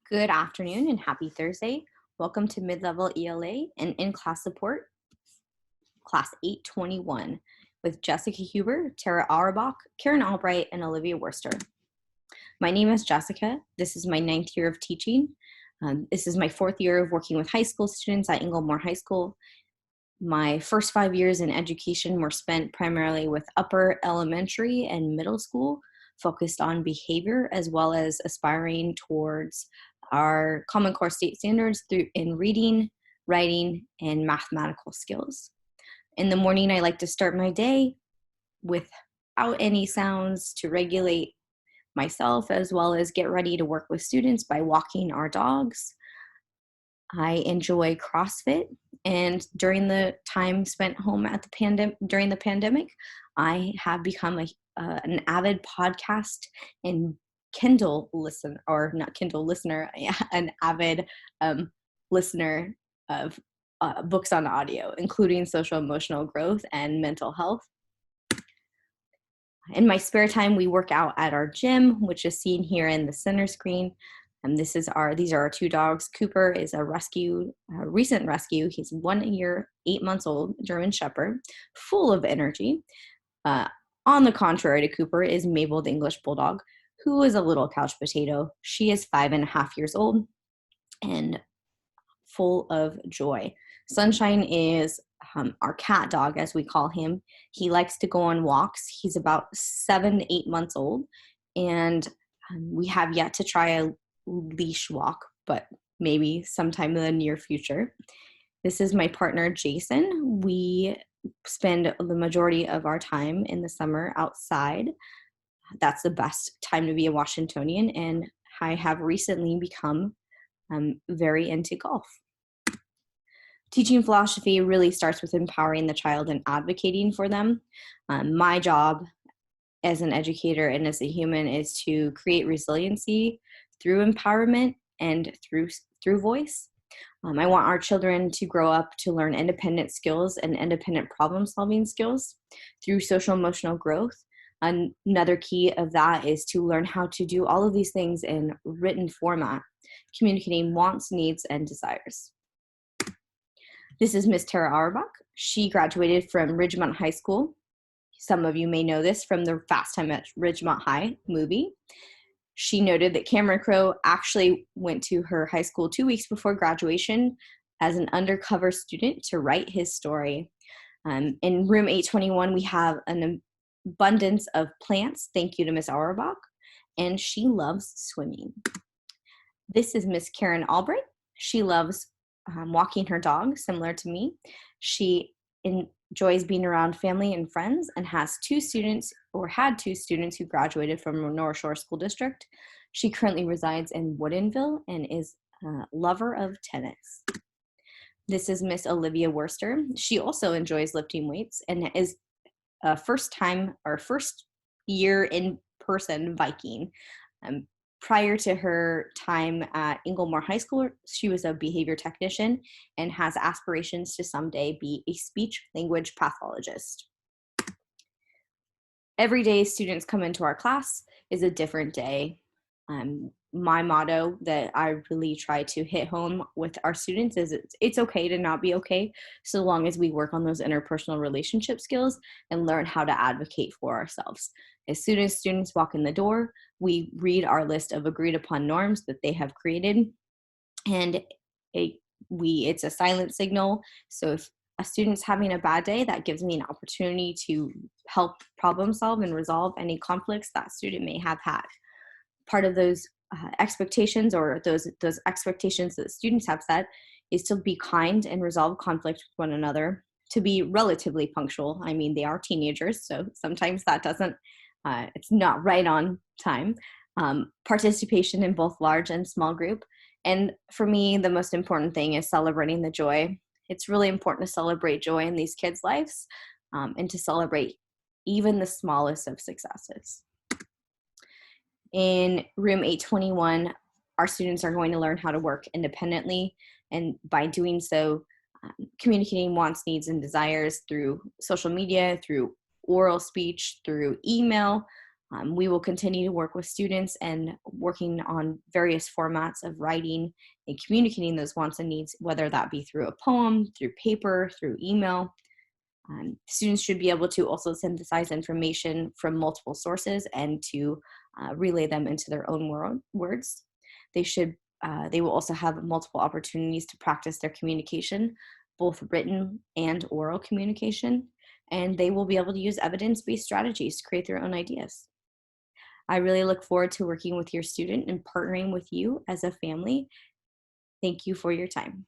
Good afternoon and happy Thursday. Welcome to Mid-Level ELA and In-Class Support, Class 821, with Jessica Huber, Tara Auerbach, Karen Albright, and Olivia Worcester. My name is Jessica. This is my 9th year of teaching. This is my 4th year of working with high school students at Inglemoor High School. My first 5 years in education were spent primarily with upper elementary and middle school, focused on behavior as well as aspiring towards our Common Core state standards in reading, writing, and mathematical skills. In the morning, I like to start my day without any sounds to regulate myself as well as get ready to work with students by walking our dogs. I enjoy CrossFit, and during the time spent home during the pandemic, I have become an avid podcast and Kindle listener, or not Kindle listener, an avid listener of books on audio, including social emotional growth and mental health. In my spare time, we work out at our gym, which is seen here in the center screen. These are our 2 dogs. Cooper is a recent rescue. He's 1 year, 8 months old, German Shepherd, full of energy. On the contrary to Cooper is Mabel, the English Bulldog, who is a little couch potato. She is 5.5 years old and full of joy. Sunshine is our cat dog, as we call him. He likes to go on walks. He's about 7 to 8 months old, and we have yet to try a leash walk, but maybe sometime in the near future. This is my partner, Jason. We spend the majority of our time in the summer outside. That's the best time to be a Washingtonian, and I have recently become very into golf. Teaching philosophy really starts with empowering the child and advocating for them. My job as an educator and as a human is to create resiliency through empowerment and through voice. I want our children to grow up to learn independent skills and independent problem-solving skills through social emotional growth. Another key of that is to learn how to do all of these things in written format, communicating wants, needs, and desires. This is Miss Tara Auerbach. She graduated from Ridgemont High School. Some of you may know this from the Fast Time at Ridgemont High movie. She noted that Cameron Crowe actually went to her high school 2 weeks before graduation as an undercover student to write his story. In room 821, we have an abundance of plants. Thank you to Miss Auerbach. And she loves swimming. This is Miss Karen Albright. She loves walking her dog, similar to me. She enjoys being around family and friends and had 2 students who graduated from North Shore School District. She currently resides in Woodinville and is a lover of tennis. This is Miss Olivia Worcester. She also enjoys lifting weights and is a first year in person Viking. Prior to her time at Inglemoor High School, she was a behavior technician and has aspirations to someday be a speech-language pathologist. Every day students come into our class is a different day. My motto that I really try to hit home with our students is it's okay to not be okay, so long as we work on those interpersonal relationship skills and learn how to advocate for ourselves. As soon as students walk in the door, we read our list of agreed upon norms that they have created, and it's a silent signal. So if a student's having a bad day, that gives me an opportunity to help problem solve and resolve any conflicts that student may have had. Part of those expectations, or those expectations that students have set, is to be kind and resolve conflict with one another, to be relatively punctual. I mean, they are teenagers, so sometimes that it's not right on time. Participation in both large and small group. And for me, the most important thing is celebrating the joy. It's really important to celebrate joy in these kids' lives and to celebrate even the smallest of successes. In room 821, our students are going to learn how to work independently, and by doing so, communicating wants, needs, and desires through social media, through oral speech, through email, We will continue to work with students and working on various formats of writing and communicating those wants and needs, whether that be through a poem, through paper, through email. Students should be able to also synthesize information from multiple sources and to relay them into their own words. They should. They will also have multiple opportunities to practice their communication, both written and oral communication, and they will be able to use evidence-based strategies to create their own ideas. I really look forward to working with your student and partnering with you as a family. Thank you for your time.